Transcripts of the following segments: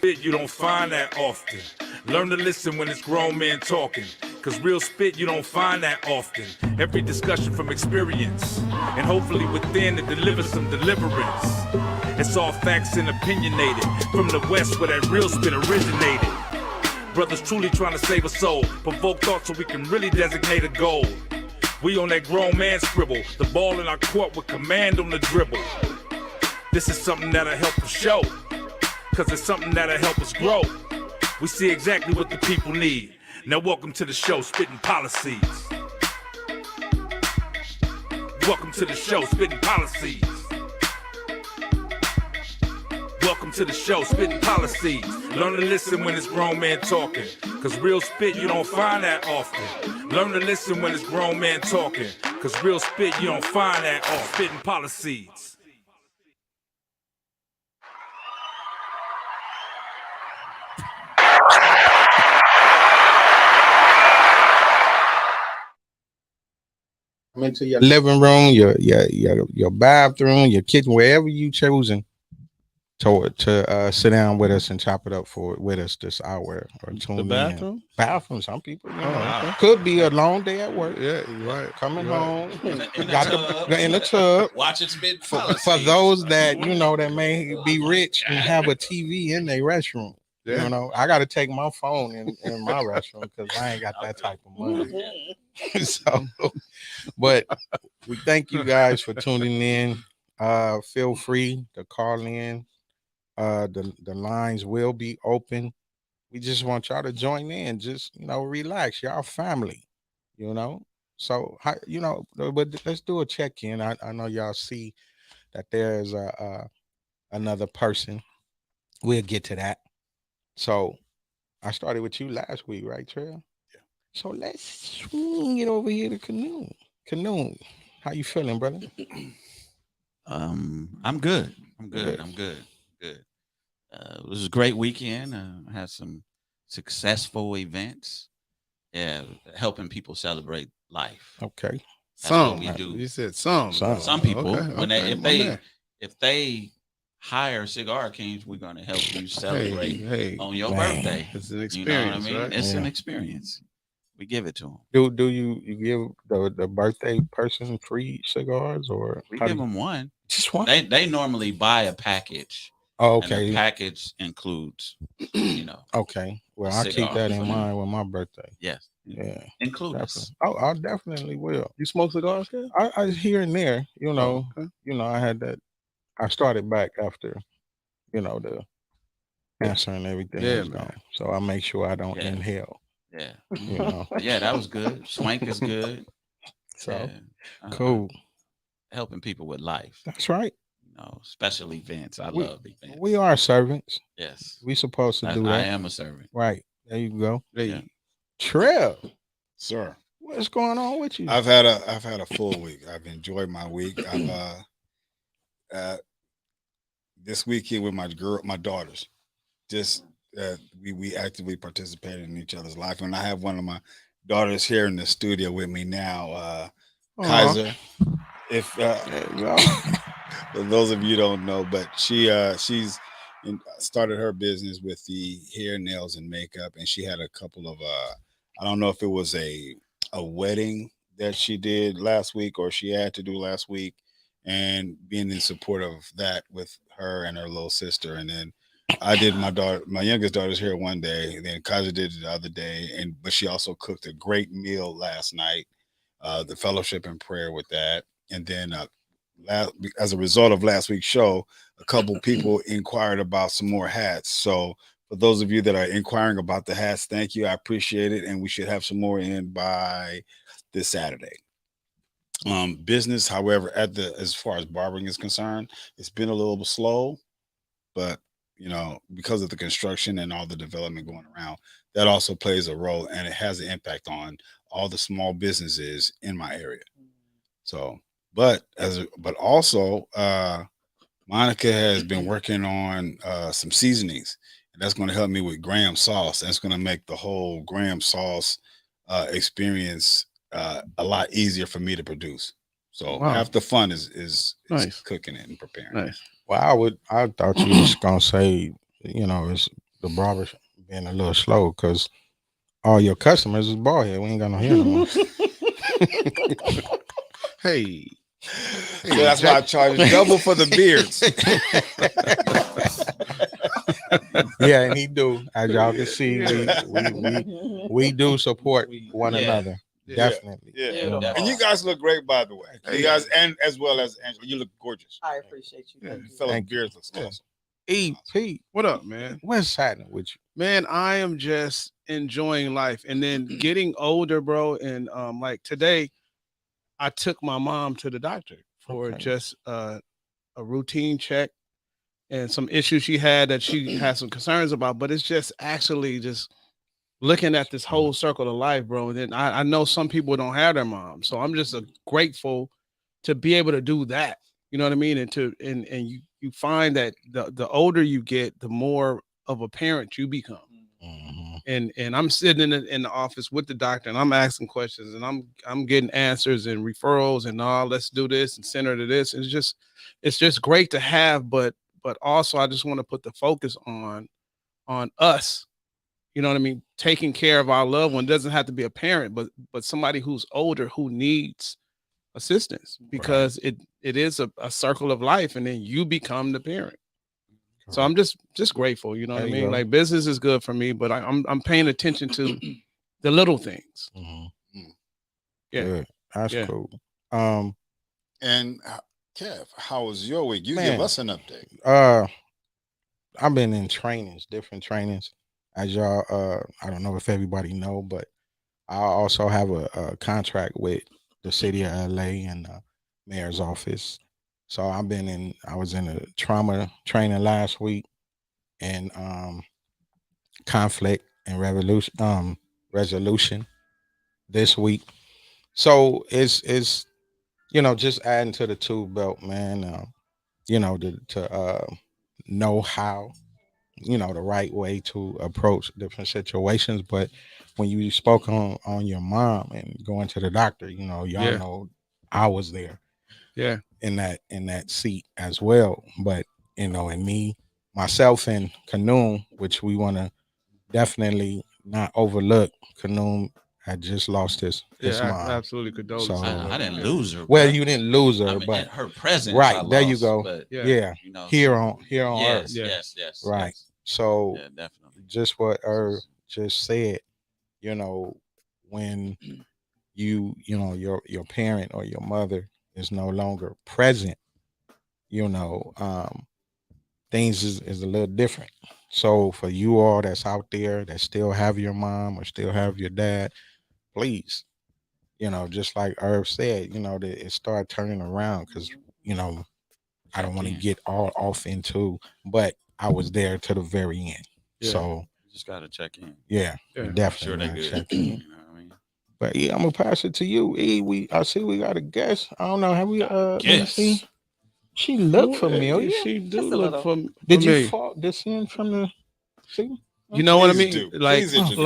spit you don't find that often. Learn to listen when it's grown men talking, cause real spit you don't find that often. Every discussion from experience, and hopefully within it delivers some deliverance. It's all facts and opinionated, from the west where that real spit originated. Brothers truly trying to save a soul, provoke thought so we can really designate a goal. We on that grown man scribble, the ball in our court with command on the dribble. This is something that'll help us show, cause it's something that'll help us grow. We see exactly what the people need. Now welcome to the show, Spittn Pollaseedz. Welcome to the show, Spittn Pollaseedz. Welcome to the show, Spittn Pollaseedz. Learn to listen when it's grown men talking, cause real spit you don't find that often. Learn to listen when it's grown men talking, cause real spit you don't find that often. Spittn Pollaseedz. Into your living room, your bathroom, your kitchen, wherever you choosing to sit down with us and chop it up with us this hour or tune The bathroom? in. Bathroom, some people, could be a long day at work. Yeah, you're right. Coming home, in the tub. Watching Spittn For those that that may be rich and have a TV in their restroom. Yeah. I got to take my phone in my restroom because I ain't got that type of money. So, but we thank you guys for tuning in. Feel free to call in. The lines will be open. We just want y'all to join in. Just relax. Y'all family. So but let's do a check-in. I know y'all see that there's another person. We'll get to that. So I started with you last week, right, Trail? Yeah. So let's swing it over here to Canoe. Canoe, how you feeling, brother? I'm good. Good. It was a great weekend. I had some successful events. Yeah, helping people celebrate life. Okay. That's what we do. You said some. Some people, Okay, if they hire Cigar Kings, we're gonna help you celebrate on your birthday. It's an experience, you know what I mean? right? It's Yeah. an experience. We give it to them. Do you give the birthday person free cigars or we give them one? Just one. They normally buy a package. Oh, okay. And the package includes, Okay. Well, I'll keep that in mind with my birthday. Yes. Yeah. Include us. Oh, I definitely will. You smoke cigars, kid? I here and there, Okay. I had that. I started back after, the cancer and everything was gone. So I make sure I don't inhale. Yeah. Yeah, that was good. Swank is good. So cool. Helping people with life. That's right. Special events. I love events. We are servants. Yes. We supposed to do that. I am a servant. Right. There you go. Yeah. Trev, sir, what's going on with you? I've had a full week. I've enjoyed my week. I've this weekend with my daughters, just we actively participated in each other's life, and I have one of my daughters here in the studio with me now, Kaiser. If there you go. for those of you who don't know, but she's started her business with the hair, nails, and makeup, and she had a couple of I don't know if it was a wedding that she did last week or she had to do last week, and being in support of that with her and her little sister. And then I did my youngest daughter's here one day, and then Kaiser did it the other day, but she also cooked a great meal last night, the fellowship and prayer with that. And then as a result of last week's show, a couple people inquired about some more hats. So for those of you that are inquiring about the hats, thank you. I appreciate it. And we should have some more in by this Saturday. Business, however, as far as barbering is concerned, it's been a little slow, but because of the construction and all the development going around, that also plays a role, and it has an impact on all the small businesses in my area. So, but also, Monica has been working on some seasonings, and that's going to help me with graham sauce. That's going to make the whole graham sauce experience a lot easier for me to produce. So half the fun is cooking it and preparing. Nice. Well, I thought you was gonna say, it's the barber being a little slow because all your customers is bald head. We ain't got no hair no more. Hey. So that's why I charge double for the beards. Yeah, and he do. As y'all can see, we do support one Yeah. another. Yeah. Definitely. Yeah. Yeah. And you guys look great, by the way. You guys, and as well as Angela, you look gorgeous. I appreciate you. Thank you. Fellow Thank you. beards looks Yeah. awesome. EP, What up, man? what's happening with you? Man, I am just enjoying life, and then getting older, bro. And like today, I took my mom to the doctor for Okay. just a routine check and some issues she had that she had some concerns about. But it's just actually just looking at this whole circle of life, bro. And then I know some people don't have their mom, so I'm just grateful to be able to do that. You know what I mean? And you find that the older you get, the more of a parent you become. Mhm. And I'm sitting in the office with the doctor, and I'm asking questions, and I'm getting answers and referrals, and let's do this and send her to this. And it's just great to have, but also I just want to put the focus on us. You know what I mean? Taking care of our loved one doesn't have to be a parent, but somebody who's older who needs assistance, because it is a circle of life, and then you become the parent. So I'm just grateful, you know what I There you mean? go. Like business is good for me, but I'm paying attention to the little things. Mhm. Yeah. Good. That's Yeah. cool. And Kev, how was your week? You Man. give us an update. I've been in trainings, different trainings. As y'all, I don't know if everybody know, but I also have a contract with the city of LA and the mayor's office. So I was in a trauma training last week, and conflict and resolution this week. So it's just adding to the tool belt, man. To know how, the right way to approach different situations. But when you spoke on your mom and going to the doctor, y'all Yeah. know I was there Yeah. in that seat as well. But and myself and Kanoon, which we want to definitely not overlook. Kanoon had just lost his mom. Absolutely condolences. So- I didn't lose her. Well, bro. you didn't lose her, I mean, but her presence. right, I there you lost, go. But, Yeah. here so- on Earth. Yeah. Yes. Right. Yes. So Yeah, definitely. just what Irv just said, when your parent or your mother is no longer present, things is a little different. So for you all that's out there that still have your mom or still have your dad, please, just like Irv said, that it started turning around, because I don't want to Check in. get all off into, but I was there to the very end. Yeah. So You just gotta check in. yeah, Yeah. definitely. Sure they gotta good. check in. You know what I mean? But yeah, I'm gonna pass it to you. I see we got a guest. I don't know. Have we let me Guess. see. She looked familiar. She do Just a look little. Did familiar. you fall this in from the see? You know what I Please mean? do. Like, Please introduce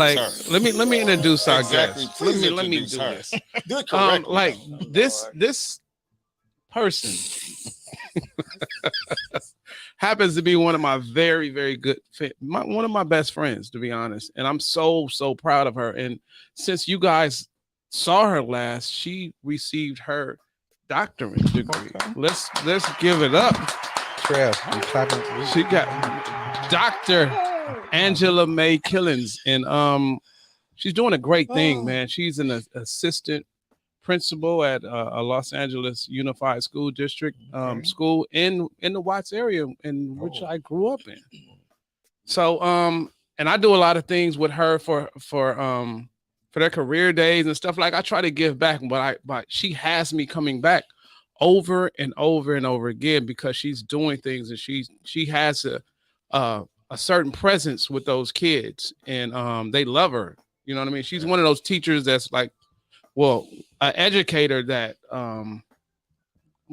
her. let me introduce our Exactly. guest. Please Let me do introduce her. this. Do it correctly. Like though. this person happens to be one of my very, very good one of my best friends, to be honest. And I'm so proud of her. And since you guys saw her last, she received her doctorate degree. Okay. Let's give it up. Trev, we clapping. She got Dr. Angela Mae Killens, and she's doing a great thing, man. She's an assistant principal at a Los Angeles Unified School District school in the Watts area, in which I grew up in. So and I do a lot of things with her for their career days and stuff. Like, I try to give back, but she has me coming back over and over and over again, because she's doing things, and she has a certain presence with those kids, and they love her. You know what I mean? She's one of those teachers that's like, well, an educator that I'm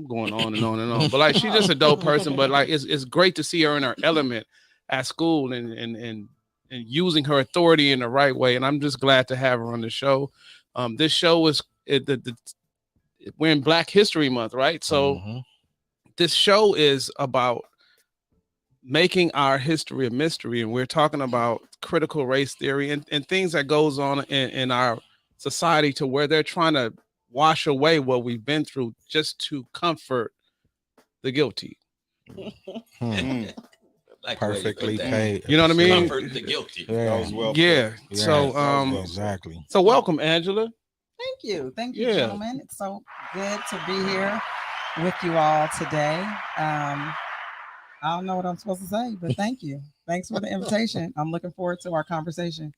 going on and on and on, but like, she's just a dope person. But like, it's great to see her in her element at school and using her authority in the right way. And I'm just glad to have her on the show. This show is we're in Black History Month, right? So Mhm. this show is about making our history a mystery, and we're talking about critical race theory and things that goes on in our society to where they're trying to wash away what we've been through just to comfort the guilty. Like the way you put Perfectly that. paid. You know what I mean? Comfort the guilty. That Yeah. was well put. Yeah. Yeah. So Exactly. so welcome, Angela. Thank you. Thank you, Yeah. gentlemen. It's so good to be here with you all today. I don't know what I'm supposed to say, but thank you. Thanks for the invitation. I'm looking forward to our conversation.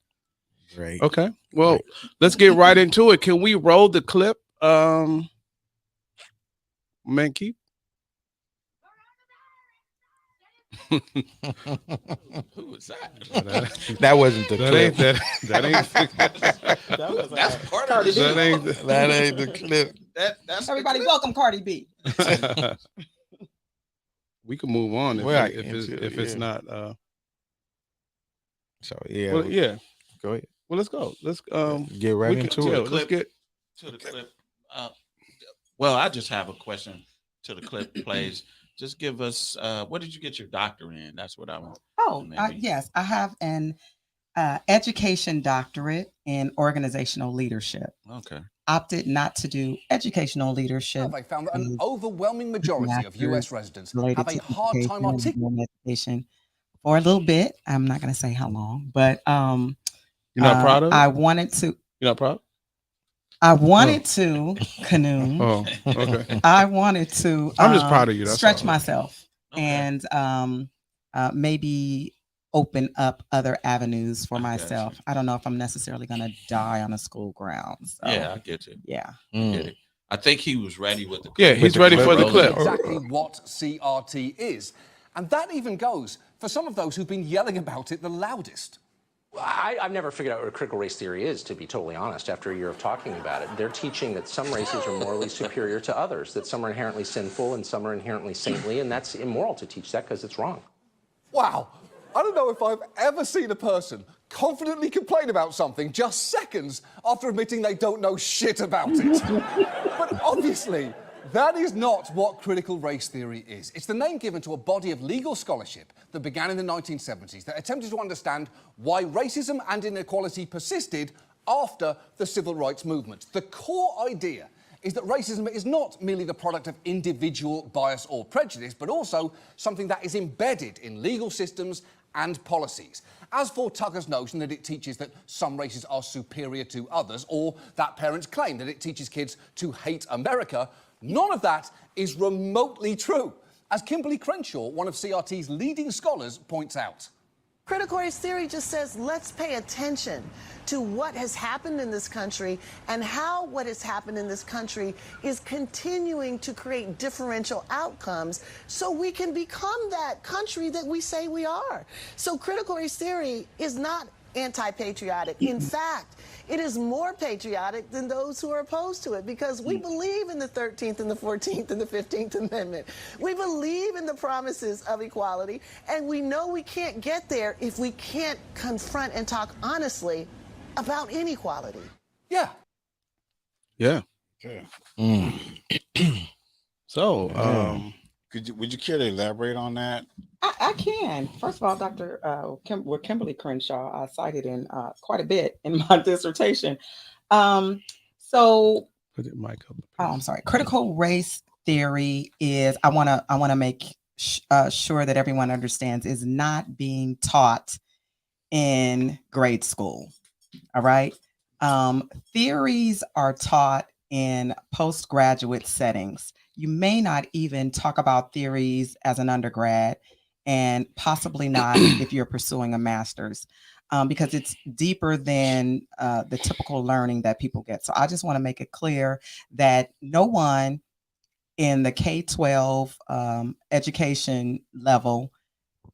Great. Okay. Well, let's get right into it. Can we roll the clip? Man, keep. Who was that? That wasn't the That clip. ain't that ain't That's part of the that show. ain't That ain't the clip. That's the Everybody, clip. welcome Cardi B. we can move on if, Well, if it's yeah. not So yeah. well, yeah. Go ahead. Well, let's go. Let's Get right we into can, it. yeah, let's get To the clip. Well, I just have a question to the clip plays. Just give us what did you get your doctorate in? That's what I want. Oh, Maybe. yes. I have an education doctorate in organizational leadership. Okay. Opted not to do educational leadership. Survey found that an overwhelming majority of US residents related have a to hard time education and articulating. doing education for a little bit. I'm not going to say how long, but you're not proud of it? I wanted to. You're not proud? I wanted to canoe. Oh, okay. I wanted to. I'm just proud of you. That's Stretch all. myself Okay. and maybe open up other avenues for I got myself. you. I don't know if I'm necessarily going to die on a school ground. So, Yeah, I get you. yeah. Get it. I think he was ready with the Yeah, clip. he's the ready clip. for the Roll clip. it. Exactly what CRT is. And that even goes for some of those who've been yelling about it the loudest. I've never figured out what a critical race theory is, to be totally honest, after a year of talking about it. They're teaching that some races are morally superior to others, that some are inherently sinful and some are inherently saintly, and that's immoral to teach that because it's wrong. Wow. I don't know if I've ever seen a person confidently complain about something just seconds after admitting they don't know shit about it. But obviously, that is not what critical race theory is. It's the name given to a body of legal scholarship that began in the 1970s that attempted to understand why racism and inequality persisted after the civil rights movement. The core idea is that racism is not merely the product of individual bias or prejudice, but also something that is embedded in legal systems and policies. As for Tucker's notion that it teaches that some races are superior to others, or that parents claim that it teaches kids to hate America, none of that is remotely true, as Kimberly Crenshaw, one of CRT's leading scholars, points out. Critical race theory just says let's pay attention to what has happened in this country and how what has happened in this country is continuing to create differential outcomes so we can become that country that we say we are. So critical race theory is not anti-patriotic. In fact, it is more patriotic than those who are opposed to it because we believe in the 13th and the 14th and the 15th Amendment. We believe in the promises of equality, and we know we can't get there if we can't confront and talk honestly about inequality. Yeah. Yeah. Yeah. So, Would you care to elaborate on that? I can. First of all, Dr. Kimberly Crenshaw, I cited in quite a bit in my dissertation. So, put it mic up. I'm sorry. Critical race theory is, I want to make sure that everyone understands, is not being taught in grade school. All right. Theories are taught in postgraduate settings. You may not even talk about theories as an undergrad, and possibly not if you're pursuing a master's, because it's deeper than the typical learning that people get. So I just want to make it clear that no one in the K-12 education level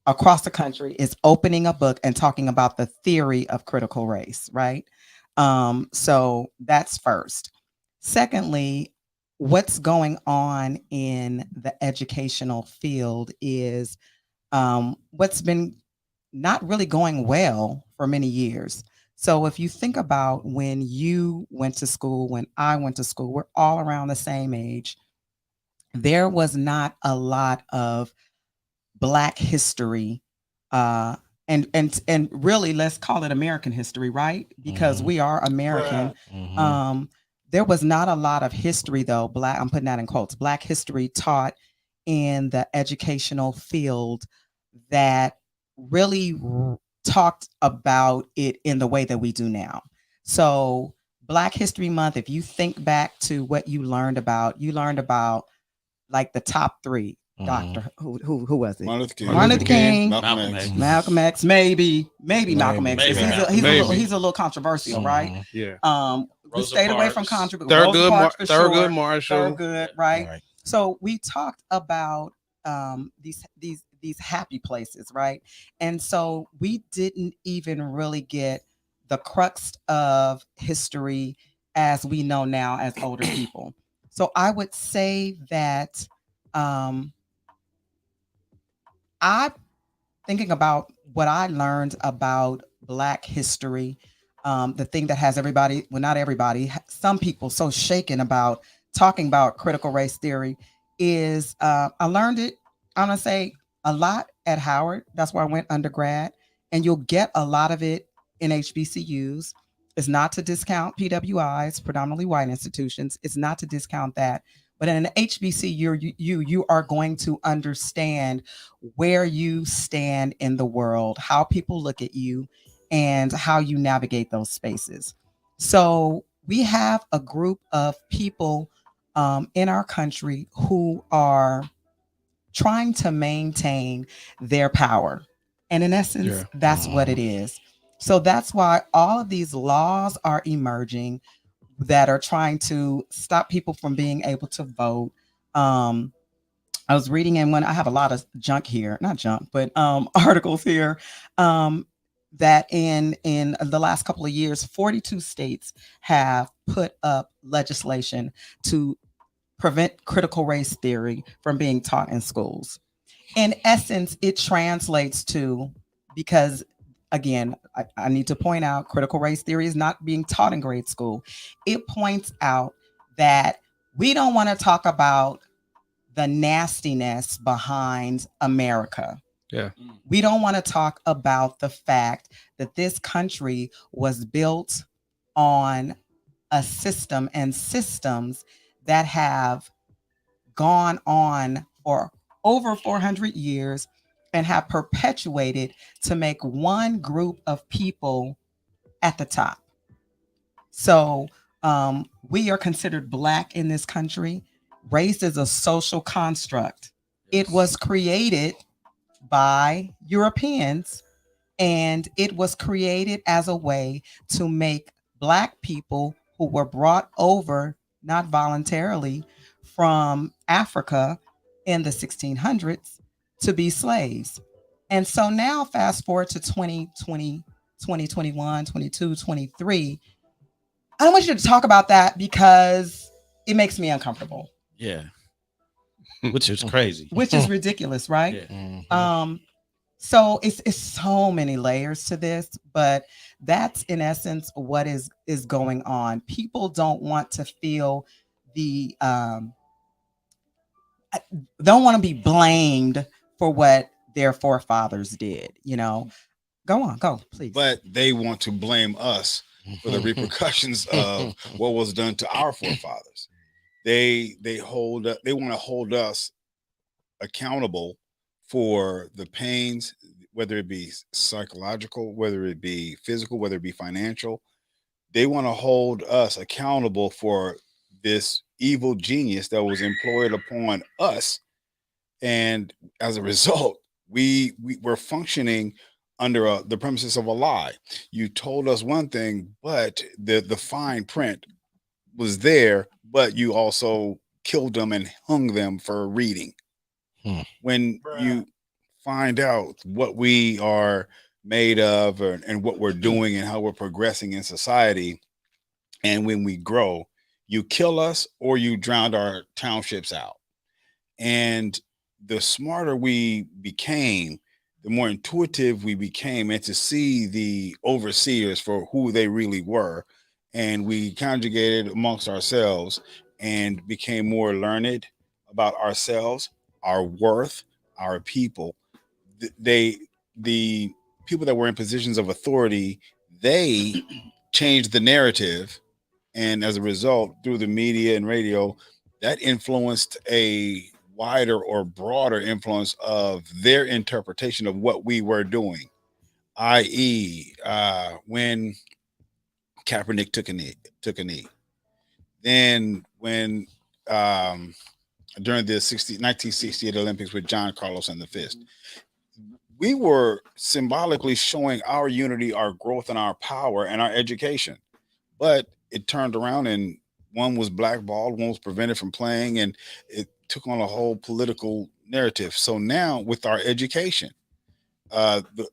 across the country is opening a book and talking about the theory of critical race, right? So that's first. Secondly, what's going on in the educational field is what's been not really going well for many years. So if you think about when you went to school, when I went to school, we're all around the same age. There was not a lot of Black history, and really let's call it American history, right? Because we are American. There was not a lot of history though, Black, I'm putting that in quotes, Black history taught in the educational field that really talked about it in the way that we do now. So Black History Month, if you think back to what you learned about like the top three. Doctor, who was it? Martin Luther King, Malcolm X, maybe Malcolm X. He's a little controversial, right? Yeah. We stayed away from controversy. Thurgood, right? So we talked about these happy places, right? And so we didn't even really get the crux of history as we know now as older people. So I would say that I'm thinking about what I learned about Black history. The thing that has everybody, well, not everybody, some people so shaken about talking about critical race theory is I learned it, I'm going to say, a lot at Howard. That's where I went undergrad. And you'll get a lot of it in HBCUs. It's not to discount PWIs, predominantly white institutions. It's not to discount that. But in an HBCU, you are going to understand where you stand in the world, how people look at you, and how you navigate those spaces. So we have a group of people in our country who are trying to maintain their power. And in essence, that's what it is. So that's why all of these laws are emerging that are trying to stop people from being able to vote. I was reading in one, I have a lot of junk here, not junk, but articles here that in the last couple of years, 42 states have put up legislation to prevent critical race theory from being taught in schools. In essence, it translates to, because again, I need to point out critical race theory is not being taught in grade school. It points out that we don't want to talk about the nastiness behind America. Yeah. We don't want to talk about the fact that this country was built on a system and systems that have gone on for over 400 years and have perpetuated to make one group of people at the top. So we are considered Black in this country. Race is a social construct. It was created by Europeans, and it was created as a way to make Black people who were brought over, not voluntarily, from Africa in the 1600s to be slaves. And so now fast forward to 2020, 2021, 22, 23. I don't want you to talk about that because it makes me uncomfortable. Yeah. Which is crazy. Which is ridiculous, right? Yeah. So it's so many layers to this, but that's in essence what is going on. People don't want to feel the don't want to be blamed for what their forefathers did, you know. Go, please. But they want to blame us for the repercussions of what was done to our forefathers. They want to hold us accountable for the pains, whether it be psychological, whether it be physical, whether it be financial. They want to hold us accountable for this evil genius that was employed upon us. And as a result, we're functioning under the premises of a lie. You told us one thing, but the fine print was there, but you also killed them and hung them for reading. When you find out what we are made of and what we're doing and how we're progressing in society, and when we grow, you kill us or you drowned our townships out. And the smarter we became, the more intuitive we became, and to see the overseers for who they really were. And we conjugated amongst ourselves and became more learned about ourselves, our worth, our people, the people that were in positions of authority, they changed the narrative, and as a result, through the media and radio, that influenced a wider or broader influence of their interpretation of what we were doing, i.e., when Kaepernick took a knee. Then when during the 1968 Olympics with John Carlos and the fist, we were symbolically showing our unity, our growth, and our power and our education. But it turned around and one was blackballed, one was prevented from playing, and it took on a whole political narrative. So now with our education, the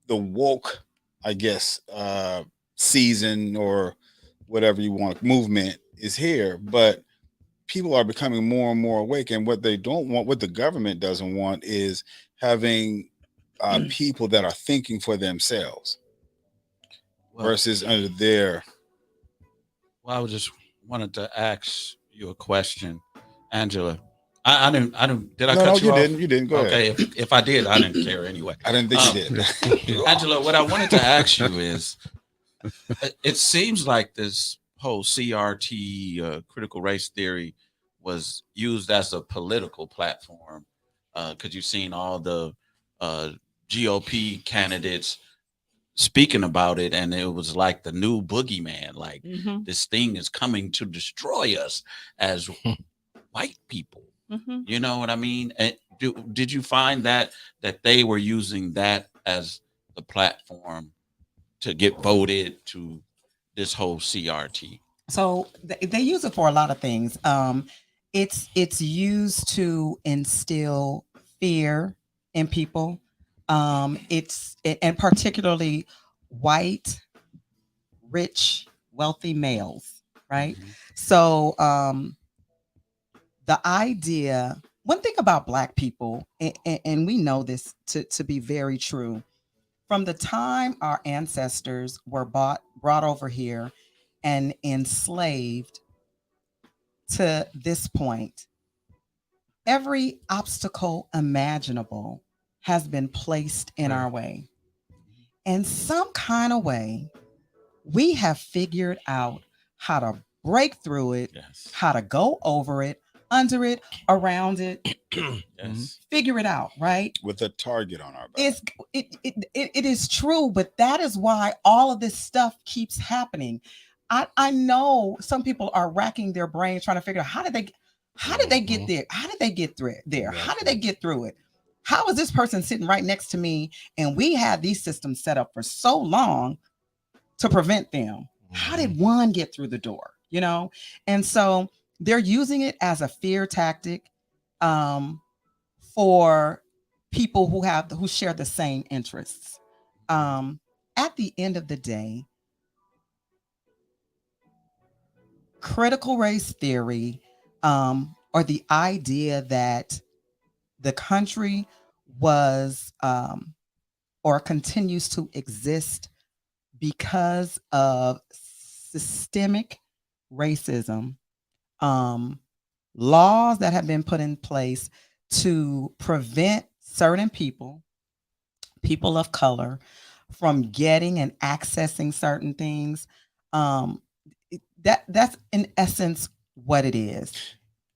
woke, I guess, season or whatever you want, movement is here, but people are becoming more and more awake. And what they don't want, what the government doesn't want, is having people that are thinking for themselves versus under their. Well, I just wanted to ask you a question, Angela. I didn't. Did I cut you No, off? you didn't. Go okay, ahead. if I did, I didn't care anyway. I didn't think you did. Angela, what I wanted to ask you is, it seems like this whole CRT, critical race theory, was used as a political platform, because you've seen all the GOP candidates speaking about it, and it was like the new boogeyman, like this thing is coming to destroy us as white people. You know what I mean? And did you find that they were using that as the platform to get voted to this whole CRT? So they use it for a lot of things. It's used to instill fear in people. And particularly white, rich, wealthy males, right? So the idea, one thing about Black people, and we know this to be very true, from the time our ancestors were brought over here and enslaved to this point, every obstacle imaginable has been placed in our way. And some kind of way, we have figured out how to break through it, how to go over it, under it, around it, figure it out, right? With a target on our back. It is true, but that is why all of this stuff keeps happening. I know some people are racking their brains trying to figure out how did they get there? How did they get through there? How did they get through it? How is this person sitting right next to me? And we had these systems set up for so long to prevent them. How did one get through the door? You know? And so they're using it as a fear tactic for people who share the same interests. At the end of the day, critical race theory, or the idea that the country was or continues to exist because of systemic racism, laws that have been put in place to prevent certain people of color, from getting and accessing certain things. That's in essence what it is.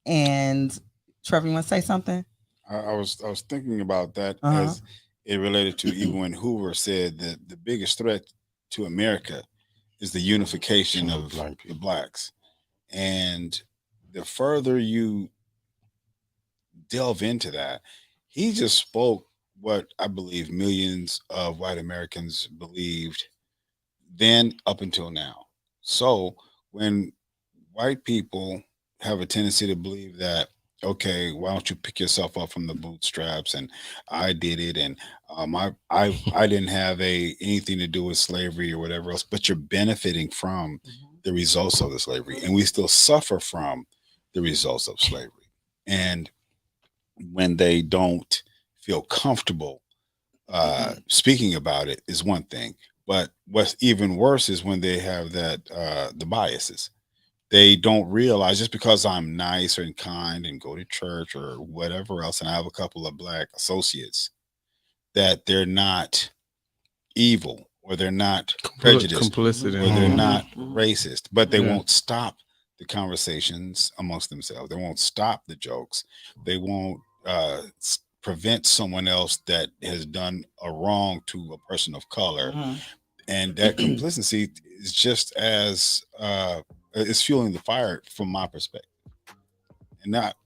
And Trevor, you want to say something? I was thinking about that as it related to even when Hoover said that the biggest threat to America is the unification of the blacks. And the further you delve into that, he just spoke what I believe millions of white Americans believed then up until now. So when white people have a tendency to believe that, okay, why don't you pick yourself up from the bootstraps, and I did it, and I didn't have anything to do with slavery or whatever else, but you're benefiting from the results of the slavery, and we still suffer from the results of slavery. And when they don't feel comfortable speaking about it is one thing, but what's even worse is when they have that the biases. They don't realize just because I'm nice and kind and go to church or whatever else, and I have a couple of black associates, that they're not evil or they're not prejudiced complicit or they're in not racist, but they Yeah. won't stop the conversations amongst themselves. They won't stop the jokes. They won't prevent someone else that has done a wrong to a person of color. And that complicity is just as it's fueling the fire from my perspective. And not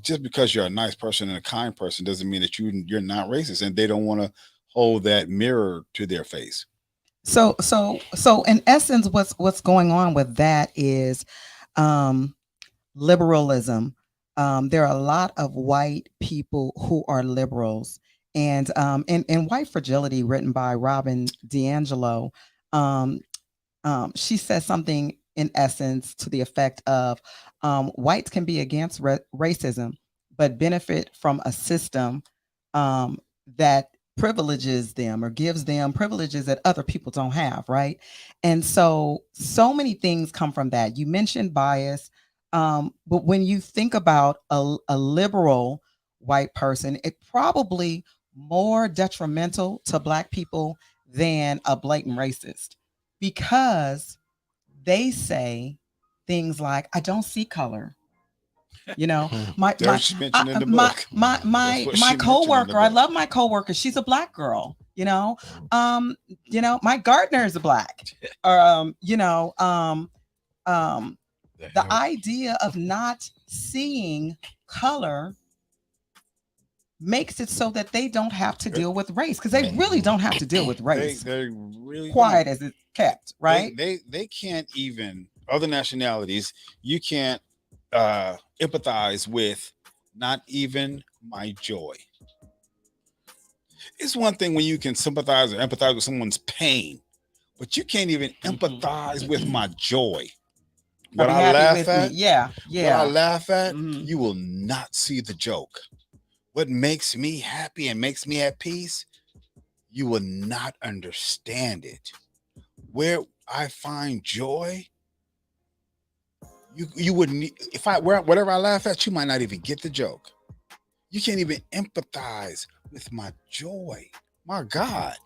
just because you're a nice person and a kind person doesn't mean that you're not racist, and they don't want to hold that mirror to their face. So in essence, what's going on with that is liberalism. There are a lot of white people who are liberals, and in White Fragility, written by Robin DiAngelo, she says something in essence to the effect of whites can be against racism, but benefit from a system that privileges them or gives them privileges that other people don't have, right? And so many things come from that. You mentioned bias, but when you think about a liberal white person, it probably more detrimental to Black people than a blatant racist, because they say things like, I don't see color. You know, my That's what she mentioned in the my book. my That's my what she my mentioned in the coworker, I book. love my coworker. She's a Black girl, my gardener is a Black. Or the idea of not seeing color makes it so that they don't have to deal with race, because they really don't have to deal with race. They really Quiet don't. as it's kept, right? They can't even, other nationalities, you can't empathize with not even my joy. It's one thing when you can sympathize or empathize with someone's pain, but you can't even empathize with my joy. What Be I happy laugh with at, me. Yeah, what I laugh at, Mhm. you will not see the joke. What makes me happy and makes me at peace, you will not understand it. Where I find joy, you wouldn't. If whatever I laugh at, you might not even get the joke. You can't even empathize with my joy. My God.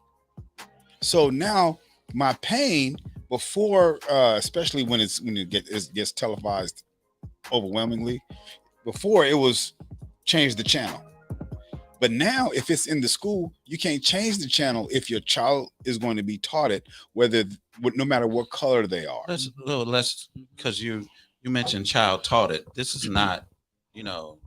So now my pain before, especially when it gets televised overwhelmingly. Before it was change the channel. But now, if it's in the school, you can't change the channel if your child is going to be taught it, no matter what color they are. Let's because you mentioned child taught it. This is not, you know,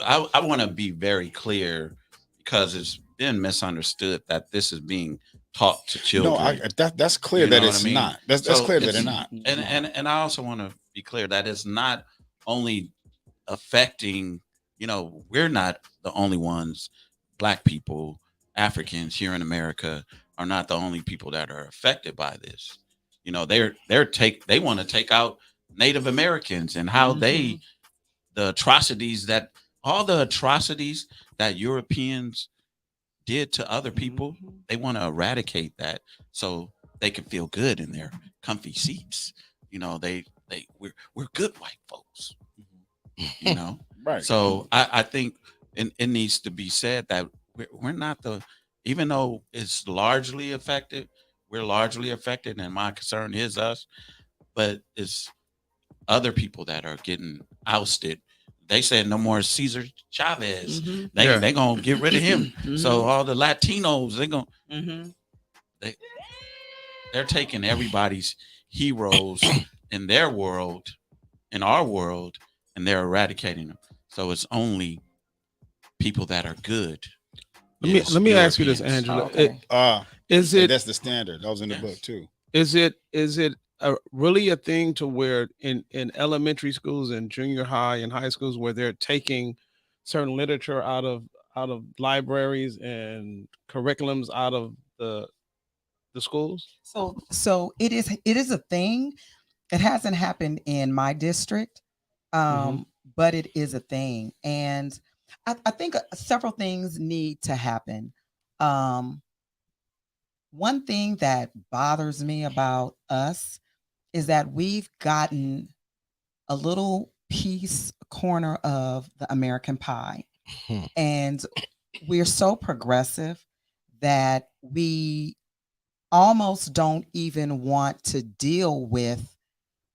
I want to be very clear because it's been misunderstood that this is being taught to children. No, that's clear You know that what it's I mean? not. That's So clear that it's it's not. And I also want to be clear that it's not only affecting, we're not the only ones. Black people, Africans here in America are not the only people that are affected by this. They want to take out Native Americans and how they all the atrocities that Europeans did to other people, they want to eradicate that so they can feel good in their comfy seats. We're good white folks. Right. So I think it needs to be said that we're not even though it's largely affected, we're largely affected, and my concern is us, but it's other people that are getting ousted. They said no more Cesar Chavez. They gonna get rid of him. So all the Latinos, they're taking everybody's heroes in their world, in our world, and they're eradicating them. So it's only people that are good. Let me ask you this, Europeans. Angela. Okay. That's the standard. That was in the book too. Is it really a thing to where in elementary schools and junior high and high schools where they're taking certain literature out of libraries and curriculums out of the schools? So it is a thing. It hasn't happened in my district, but it is a thing, and I think several things need to happen. One thing that bothers me about us is that we've gotten a little corner of the American pie. And we're so progressive that we almost don't even want to deal with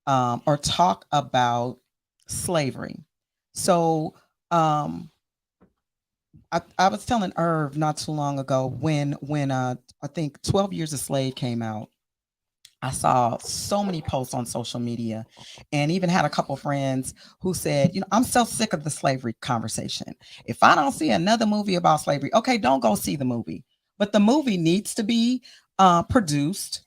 or talk about slavery. So I was telling Irv not too long ago when I think 12 Years a Slave came out. I saw so many posts on social media and even had a couple friends who said, I'm so sick of the slavery conversation. If I don't see another movie about slavery, okay, don't go see the movie. But the movie needs to be produced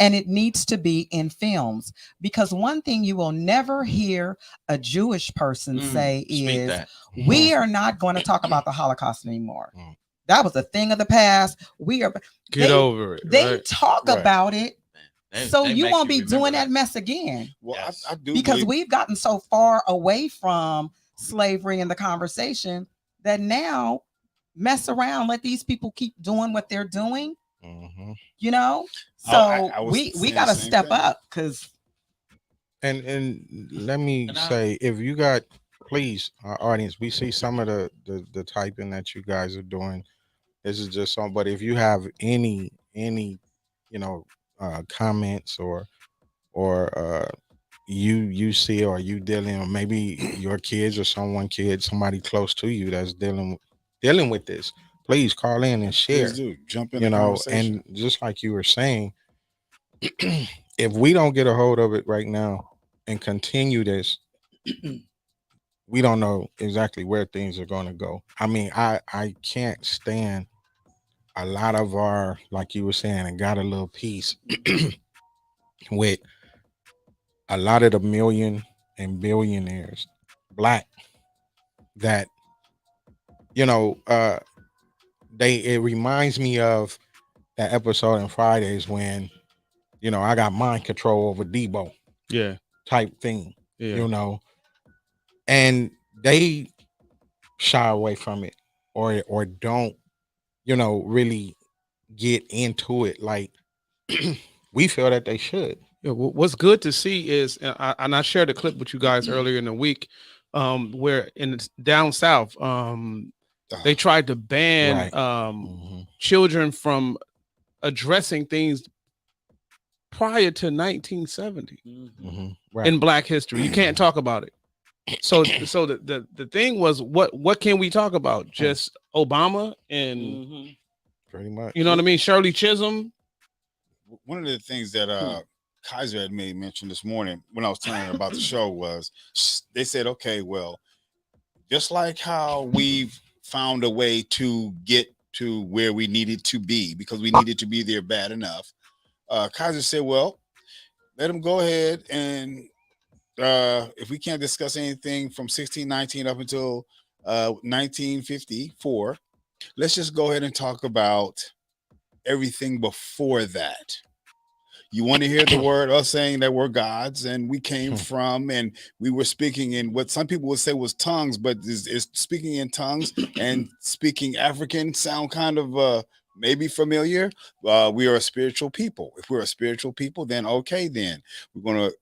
and it needs to be in films, because one thing you will never hear a Jewish person say is, we are not going to talk about the Holocaust anymore. That was a thing of the past. Get over it. They talk about it. So you won't be doing that mess again. Well, I do, because we've gotten so far away from slavery in the conversation that now mess around, let these people keep doing what they're doing. So we got to step up, because and let me say, if you got, please, our audience, we see some of the typing that you guys are doing. This is just some, but if you have any comments or you see, or you dealing, or maybe your kids or somebody close to you that's dealing with this, please call in and share. Please do. Jump in the conversation. And just like you were saying, if we don't get a hold of it right now and continue this, we don't know exactly where things are going to go. I mean, I can't stand a lot of our, like you were saying, and got a little piece with a lot of the million and billionaires, Black, that it reminds me of that episode in Fridays when I got mind control over Debo, type thing, and they shy away from it, or don't really get into it like we feel that they should. Yeah, what's good to see is, and I shared a clip with you guys earlier in the week, where down south, they tried to ban children from addressing things prior to 1970 in Black history. You can't talk about it. So the thing was, what can we talk about? Just Obama and pretty much, you know what I mean? Shirley Chisholm. One of the things that Kaiser had made mention this morning when I was telling her about the show was, they said, okay, well, just like how we've found a way to get to where we needed to be because we needed to be there bad enough. Kaiser said, well, let them go ahead and if we can't discuss anything from 1619 up until 1954, let's just go ahead and talk about everything before that. You want to hear the word, us saying that we're gods and we came from, and we were speaking in what some people would say was tongues, but is speaking in tongues and speaking African sound kind of maybe familiar? We are a spiritual people. If we're a spiritual people, then okay, then we're going to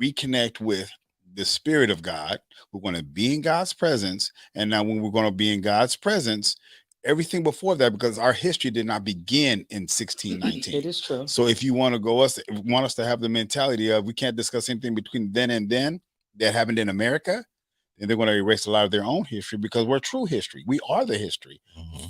reconnect with the Spirit of God. We're going to be in God's presence. And now when we're going to be in God's presence, everything before that, because our history did not begin in 1619. It is true. So if you want to want us to have the mentality of we can't discuss anything between then and then that happened in America, then they're going to erase a lot of their own history, because we're true history. We are the history.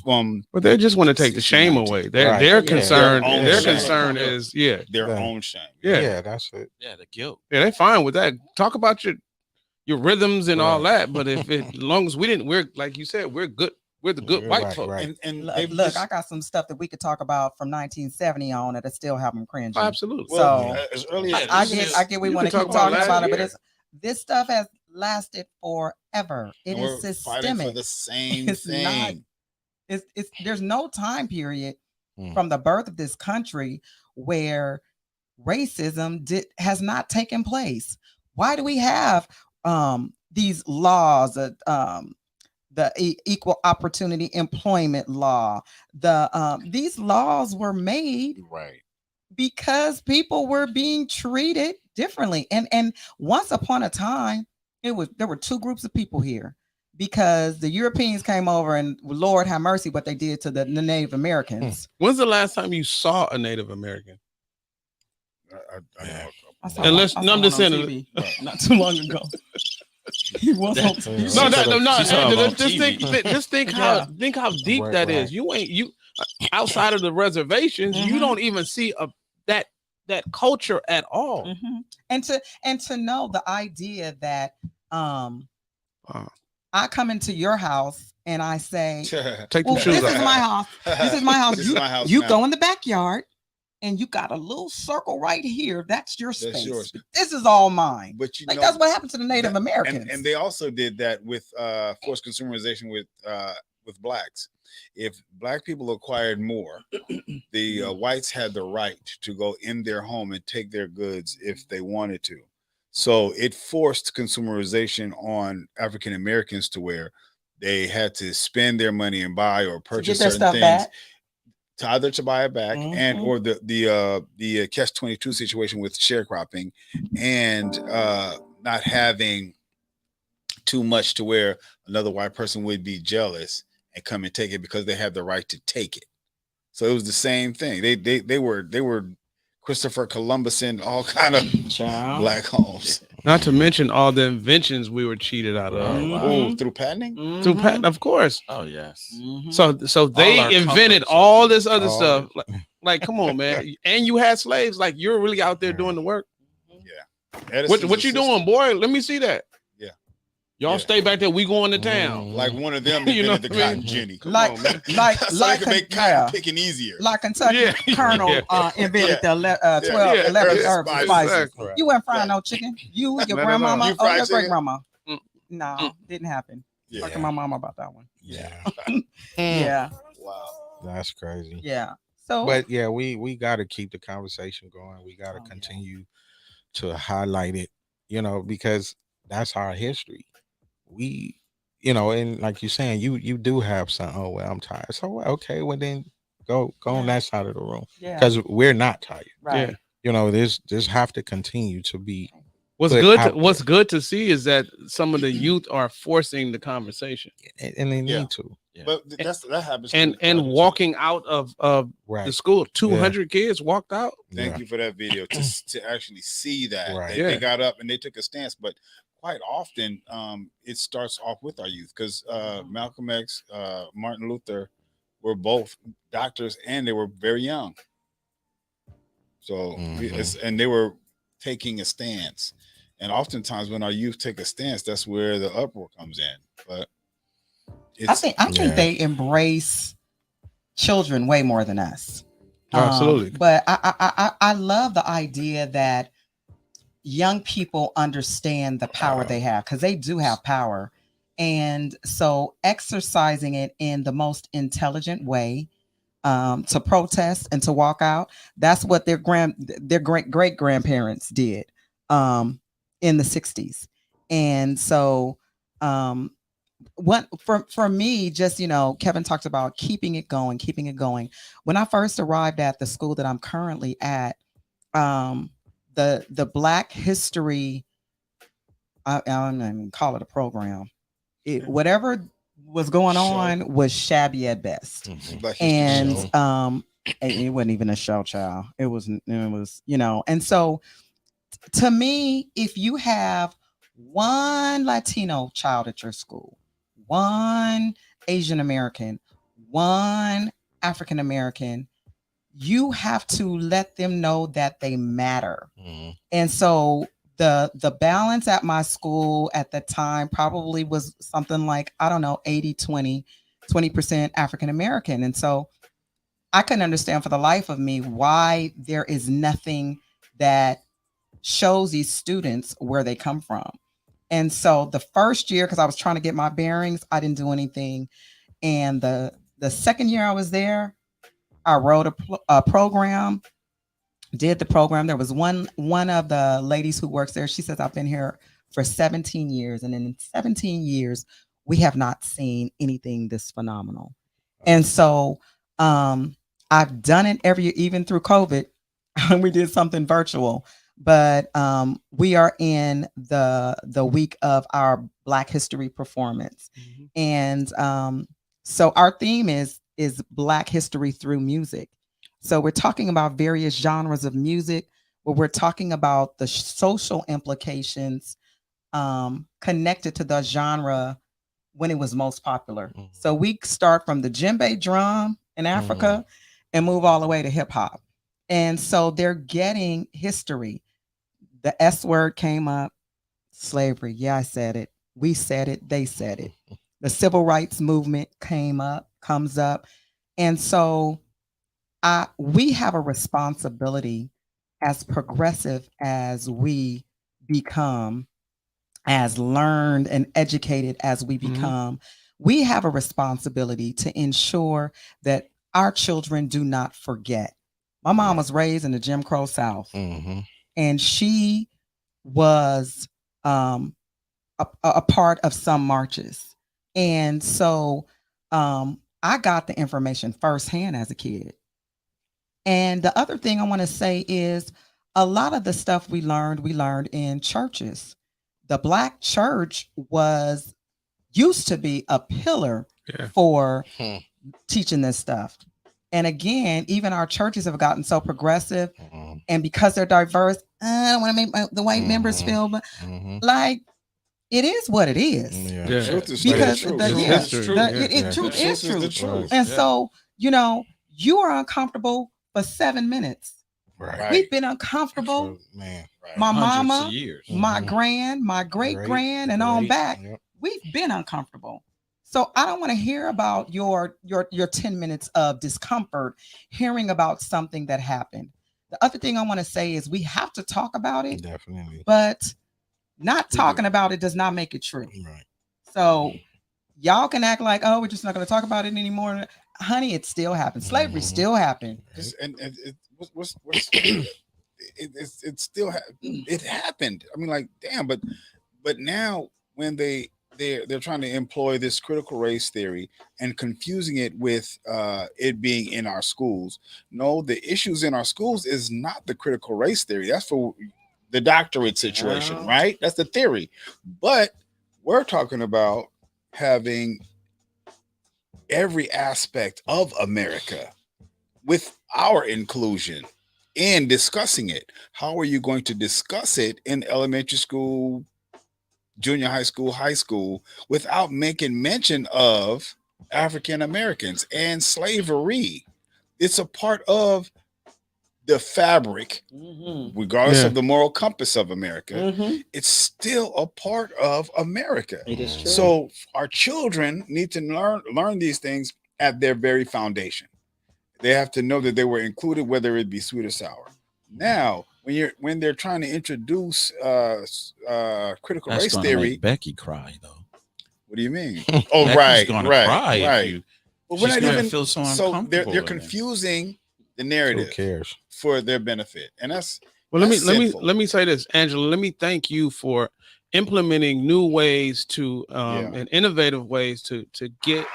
But they just want to take the shame away. Their concern, their concern is their own shame. Yeah, that's it. Yeah, the guilt. Yeah, they're fine with that. Talk about your rhythms and all that. But as long as we're like you said, we're good. We're the good white folk. Right. And look, I got some stuff that we could talk about from 1970 on that still have them cringing. Absolutely. So as early as I get we want to keep talking about it, but this stuff has lasted forever. It is systemic. For the same thing. There's no time period from the birth of this country where racism has not taken place. Why do we have these laws the equal opportunity employment law? These laws were made because people were being treated differently. And once upon a time, there were two groups of people here. because the Europeans came over and Lord have mercy what they did to the Native Americans. When's the last time you saw a Native American? I know. Unless no, I'm just saying. TV not too long ago. He was on TV. No. TV. Just think Yeah. how deep Right, that right. is. You ain't outside of the reservations. You don't even see that culture at all. And to know the idea that I come into your house and I say, Take well, the shoes this is off. my house. This is my house. This is my house You now. go in the backyard and you got a little circle right here. That's your space. yours. This is all mine. But you Like know, that's what happened to the Native Americans. and they also did that with forced consumerization with blacks. If black people acquired more, the whites had the right to go in their home and take their goods if they wanted to. So it forced consumerization on African Americans to where they had to spend their money and buy or purchase their certain stuff things back. to either to buy it back and or the catch-22 situation with sharecropping and not having too much to where another white person would be jealous and come and take it because they had the right to take it. So it was the same thing. They were Christopher Columbus in all kind of black homes. Not to mention all the inventions we were cheated out of. Oh, through patenting? Through patent, of course. Oh yes. So All they our invented comforts. all this other stuff. Like, come on, man. And you had slaves. Like, you're really out there doing the work. Yeah. What Edison's you assistant. doing, boy? Let me see that. Yeah. Y'all Yeah. stay back there. We going to town. Like one of them You know invented the what I mean? cotton ginny. like So they could make cotton picking easier. Like Kentucky Yeah. Colonel invented the 11 Herbs, herbs and spices. spices. Exactly. You weren't frying no chicken. You, your No. grandmama, You or fried your chicken? great grandma. Mm. No, didn't happen. Yeah. Talk to my mama about that one. Yeah, Yeah, Wow. that's crazy. yeah. So, But yeah, we got to keep the conversation going. We got to continue to highlight it, because that's our history. We, and like you're saying, you do have some. Oh well, I'm tired. So okay, well then go on that side of the room yeah, because we're not tired. right. Yeah. This have to continue to be. What's put out what's there. good to see is that some of the youth are forcing the conversation And they Yeah. need to. But that happens. and too. walking out of Right. the school. 200 kids walked out. Thank you for that video to actually see that. Right. They got up and they took a stance, but quite often it starts off with our youth because Malcolm X, Martin Luther were both doctors and they were very young. So and they were taking a stance. And oftentimes when our youth take a stance, that's where the uproar comes in. But I think they embrace children way more than us. Absolutely. But I love the idea that young people understand the power they have because they do have power. And so exercising it in the most intelligent way to protest and to walk out, that's what their great grandparents did in the 60s. And so what for me, just Kevin talked about keeping it going. When I first arrived at the school that I'm currently at, the Black History, I don't even call it a program. Whatever was going on was shabby at best. And it wasn't even a show, child. It was, and so to me, if you have one Latino child at your school, one Asian American, one African American, you have to let them know that they matter. And so the balance at my school at the time probably was something like, I don't know, 20% African American. And so I couldn't understand for the life of me why there is nothing that shows these students where they come from. And so the first year, because I was trying to get my bearings, I didn't do anything. And the second year I was there, I wrote a program, did the program. There was one of the ladies who works there. She says, I've been here for 17 years. And in 17 years, we have not seen anything this phenomenal. And so I've done it every year, even through COVID. We did something virtual. But we are in the week of our Black History performance. And so our theme is Black history through music. So we're talking about various genres of music, where we're talking about the social implications connected to the genre when it was most popular. So we start from the djembe drum in Africa and move all the way to hip hop. And so they're getting history. The S word came up, slavery. Yeah, I said it. We said it. They said it. The civil rights movement comes up. And so we have a responsibility, as progressive as we become, as learned and educated as we become, we have a responsibility to ensure that our children do not forget. My mom was raised in the Jim Crow South, and she was a part of some marches. And so I got the information firsthand as a kid. And the other thing I want to say is a lot of the stuff we learned in churches. The Black church used to be a pillar for teaching this stuff. And again, even our churches have gotten so progressive, and because they're diverse, I don't want to make the white members feel, but like, it is what it is. Truth is Because true. truth is true. And so, you are uncomfortable for 7 minutes. Right. We've been uncomfortable. Man. My Hundreds mama, of years. my great grand, and on back. We've been uncomfortable. So I don't want to hear about your 10 minutes of discomfort hearing about something that happened. The other thing I want to say is we have to talk about it. Definitely. But not talking about it does not make it true. Right. So y'all can act like, oh, we're just not going to talk about it anymore. Honey, it still happened. Slavery still happened. It happened. I mean, like, damn, but now when they're trying to employ this critical race theory and confusing it with it being in our schools. No, the issues in our schools is not the critical race theory. That's for the doctorate situation, right? That's the theory. But we're talking about having every aspect of America with our inclusion and discussing it. How are you going to discuss it in elementary school, junior high school, without making mention of African Americans and slavery? It's a part of the fabric, regardless of the moral compass of America. It's still a part of America. It is true. So our children need to learn these things at their very foundation. They have to know that they were included, whether it be sweet or sour. Now, when they're trying to introduce critical race theory, make Becky cry though. What do you mean? Oh, Becky's gonna cry. Right. But we're not even feel so uncomfortable. So they're confusing the narrative. Who cares? For their benefit, and that's let me say this, Angela. Let me thank you for implementing new ways to and innovative ways to get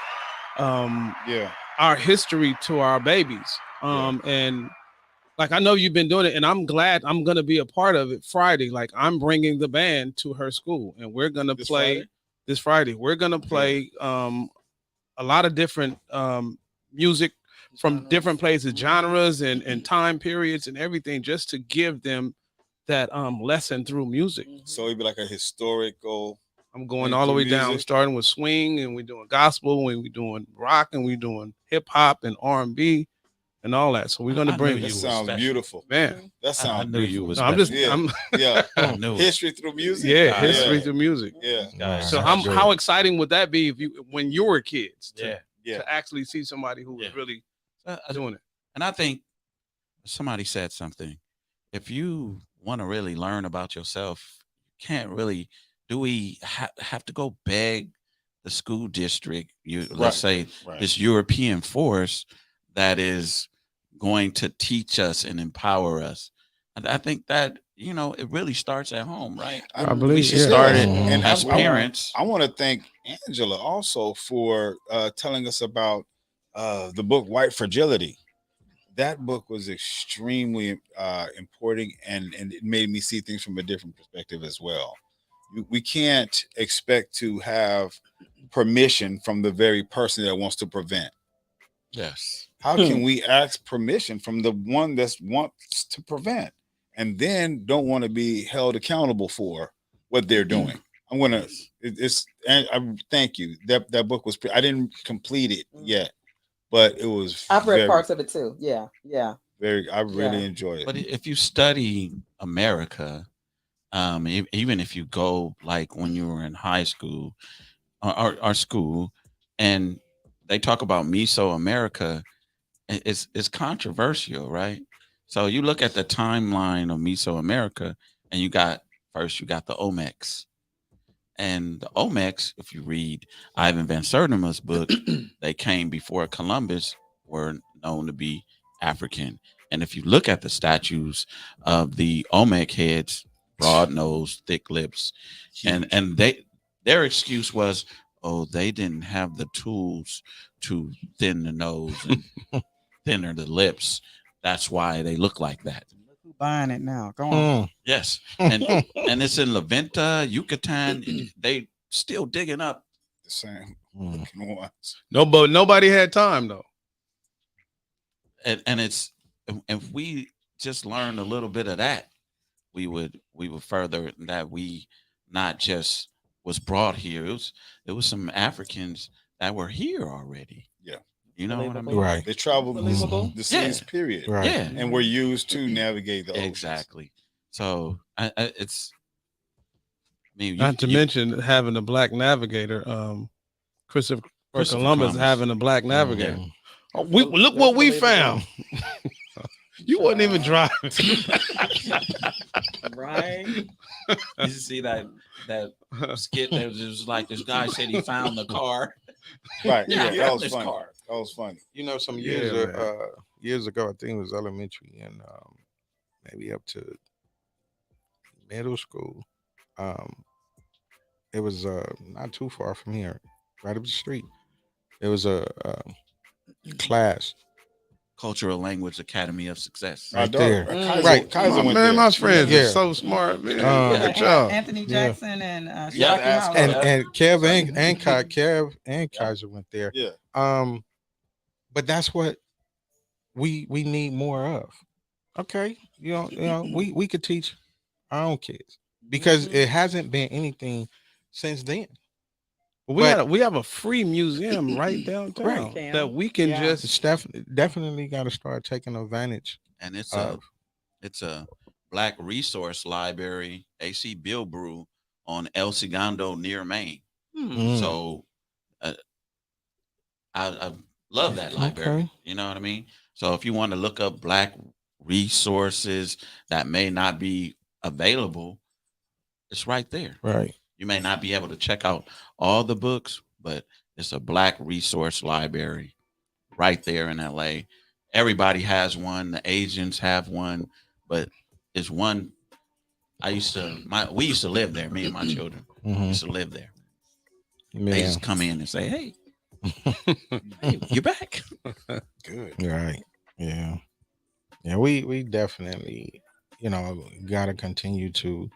our history to our babies. And like, I know you've been doing it, and I'm glad I'm going to be a part of it Friday. Like, I'm bringing the band to her school, and we're going to play this Friday. We're going to play a lot of different music from different places, genres and time periods and everything, just to give them that lesson through music. So it'd be like a historical. I'm going all the way down, starting with swing, and we're doing gospel, and we're doing rock, and we're doing hip hop and R&B and all that. So we're going to bring you. That sounds beautiful, man. That sounds. I knew you was. I'm just. I knew history through music. Yeah, history through music. Yeah. So how exciting would that be when you were kids? To actually see somebody who was really doing it. And I think somebody said something. If you want to really learn about yourself, you can't really. Do we have to go beg the school district? Let's say this European force that is going to teach us and empower us. And I think that it really starts at home, right? I believe we should start it and as parents. I want to thank Angela also for telling us about the book White Fragility. That book was extremely important, and it made me see things from a different perspective as well. We can't expect to have permission from the very person that wants to prevent. Yes. How can we ask permission from the one that wants to prevent and then don't want to be held accountable for what they're doing? I'm gonna. It's and I thank you. That book was. I didn't complete it yet, but it was. I've read parts of it too. Yeah. Very. I really enjoyed it. But if you study America, even if you go like when you were in high school, or school, and they talk about Mesoamerica, it's controversial, right? So you look at the timeline of Mesoamerica, and you got the Olmecs. And the Olmecs, if you read Ivan Van Sertima's book, they came before Columbus, were known to be African. And if you look at the statues of the Olmec heads, broad nose, thick lips, and their excuse was, oh, they didn't have the tools to thin the nose and thinner the lips. That's why they look like that. Buying it now. Go on. Yes, and it's in La Venta, Yucatan. They still digging up The same looking ones. No, but nobody had time though. and it's if we just learned a little bit of that, we would further that we not just was brought here. It was some Africans that were here already. Yeah. You know what I mean? Right. They traveled the seas, period. Right. Yeah. And were used to navigate the oceans. Exactly. So it's. I mean, Not to mention having a black navigator. Christopher Columbus having a black navigator. Oh, look what we found. You wasn't even driving. Right. You see that skit that was just like this guy said he found the car. Right. Yeah, Yeah, that was this funny. car. That was funny. You know, some Yeah, years ago, I think it was elementary and maybe up to middle school. It was not too far from here, right up the street. It was a class. Cultural Language Academy of Success. Our Right daughter, there. Right. Kaiser went Man, there. my friends Yeah. are so smart, man. Yeah, Good job. Anthony Jackson and Yeah, Sharky ask House. And Kev and Kaiser went there. Yeah. But that's what we need more of. Okay, you know, we could teach our own kids because it hasn't been anything since then. We have a free museum right downtown Right. that we can Yeah. just It's definitely got to start taking advantage. And it's of. a Black Resource Library, AC Bilbrew on El Segundo near Maine. Mm. So I love that library. Okay. You know what I mean? So if you want to look up Black resources that may not be available, it's right there. Right. You may not be able to check out all the books, but it's a Black Resource Library right there in LA. Everybody has one. The Asians have one, but it's one. We used to live there. Me and my children used to live there. They Yeah. just come in and say, "Hey, hey, you're back." Good. Right. Yeah. Yeah. We definitely, got to continue to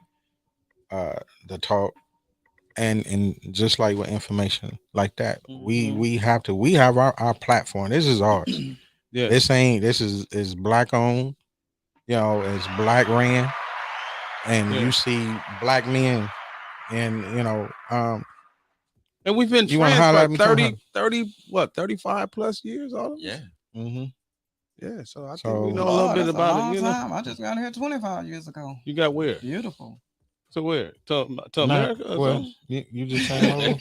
the talk and just like with information like that, we have our platform. This is ours. yeah. This is black owned, it's black ran, and you see black men and And we've been You wanna friends highlight for me? 35 plus years, all of us? Yeah. mm-hmm. Yeah, so I think So- we know a little bit that's a about long it. time. I just got here 25 years ago. You got where? Beautiful. To where? To America? Or Well, something? you just saying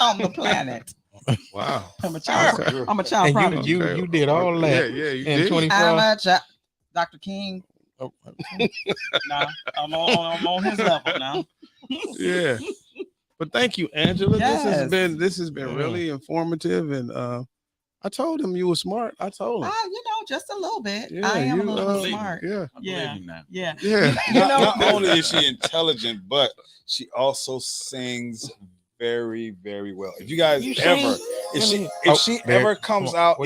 On the planet. Wow. I'm a child. Okay. I'm a child and prodigy. you did all that Yeah, you in did. 25. I'm a child. Dr. King. Oh, Nah, I'm on his level now. Yeah. But thank you, Angela. Yes. This has been really informative, and I told him you were smart. I told him. Just a little bit. Yeah, I am a you, little bit smart. Yeah. I Yeah. believe you now. Yeah. Yeah. Not only is she intelligent, but she also sings very, very well. If you guys ever, if she ever comes out,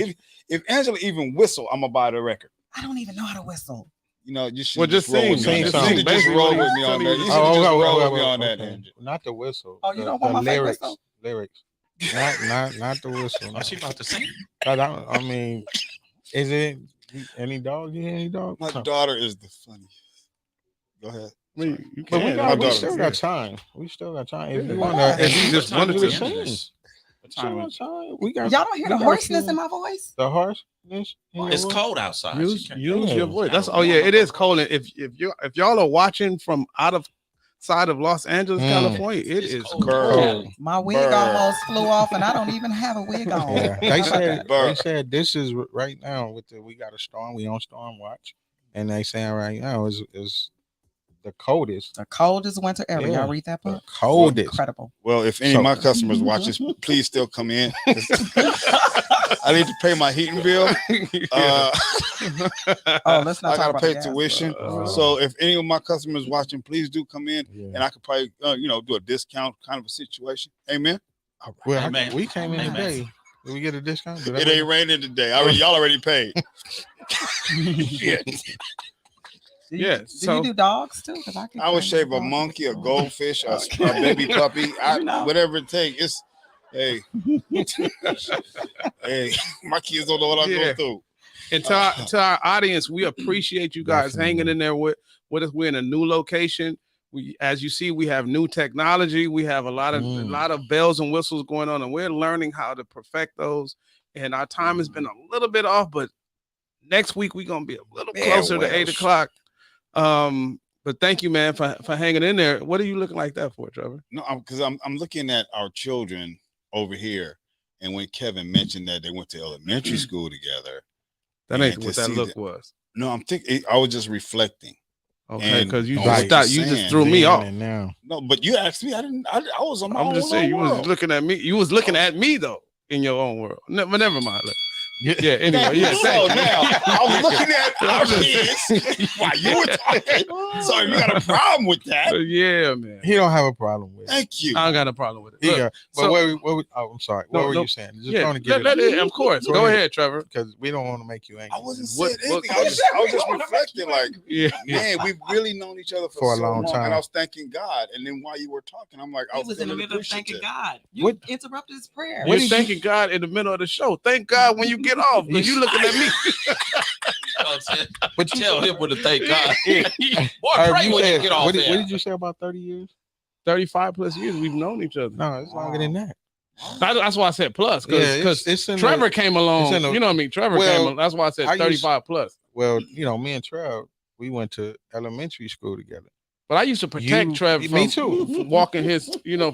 if Angela even whistle, I'm gonna buy the record. I don't even know how to whistle. You know, you should Well, just roll with sing, me on just that. sing. You should just Basically, roll what with he's me on telling that. you. You should just roll with me on that, okay. Andrew. Not the whistle. Oh, you the, don't want the my fake lyrics. whistle? Lyrics. Not the whistle. Oh, she about to sing. I mean, is it any dog? You hear any dog? My No. daughter is the funniest. Go ahead. I mean, you But can. we still got time. We still got time. If you Yeah. want to, if you just What time wanted is to the end of sing, this? What still time got is time. We got. Y'all don't hear we the got a hoarseness few- in my voice? The harshness. in your It's voice? cold outside. Use She can't- your voice. Kinda That's yeah. warm It up. is cold. And if y'all are watching from outside of Los Angeles, California, it It's is cold. Burr. My wig Burr. almost flew off, and I don't even have a wig on. Yeah, How about that? they said this is right now with we got a storm. We on storm watch, and they saying right now is the coldest. The coldest winter ever. Yeah. Y'all read that The book? coldest. Incredible. Well, if any of my customers watch this, please still come in. I need to pay my heating bill. Oh, let's not I talk gotta about pay the gas tuition. bill. So if any of my customers watching, please do come in, Yeah. and I could probably do a discount kind of a situation. Amen. Well, Amen. we came in Amen. today. Did we get a discount? It ain't raining today. Y'all already paid. Shit. Do you, Yeah, do so- you do dogs too? 'Cause I, can I would claim shave a dogs. monkey, a goldfish, a Okay. baby puppy, You know. whatever it takes. It's hey, hey, my kids don't know what I Yeah. go through. And to our audience, we appreciate you guys Definitely. hanging in there with us. We're in a new location. We, as you see, we have new technology. We have a lot of bells and whistles going on, and we're learning how to perfect those. And our time has been a little bit off, but next week we're gonna be a little Yeah, closer well, to 8:00. But thank you, man, for hanging in there. What are you looking like that for, Trevor? No, because I'm looking at our children over here, and when Kevin mentioned that they went to elementary school together, That Yeah, ain't to what that see look that- was. no, I'm thinking I was just reflecting. Okay, And because you on just what stopped. you're You just saying, threw me Then off. and now. No, but you asked me. I didn't. I was on my I'm own just saying you little was world. looking at me. You was looking at me though in your own world. But never mind. Look. Yeah. Anyway. Yeah. So thank you. now I was looking at our kids while you were talking. So if you got a problem with that, Yeah, man. He don't have a problem with it. thank you. I don't got a problem with it. He Look, got, but so- I'm sorry. No, What were no. you saying? Just yeah, trying to get let it, of course. Go ahead, Trevor. because we don't want to make you angry. I wasn't What- saying what- anything. I was just reflecting, like, Yeah. man, we've really known each other For a so long time. And I was thanking God. And then while you were talking, I'm like, I He was in the feeling middle of thanking appreciative. God. You What- interrupted his prayer. You're thanking God in the middle of the show. Thank God when you get off. Because you looking at me. But you Tell him what to thank God. Boy, Herb, pray when you get off what there. did you say about 30 years? 35 plus years we've known each other. No, it's longer than that. That's why I said plus. Yeah, Because it's in Trevor the- came along. it's in the- You know what I mean? Trevor Well, came along. That's why I said I used- 35 plus. Well, me and Trev, we went to elementary school together. But I used to protect You- Trevor me from, too. from walking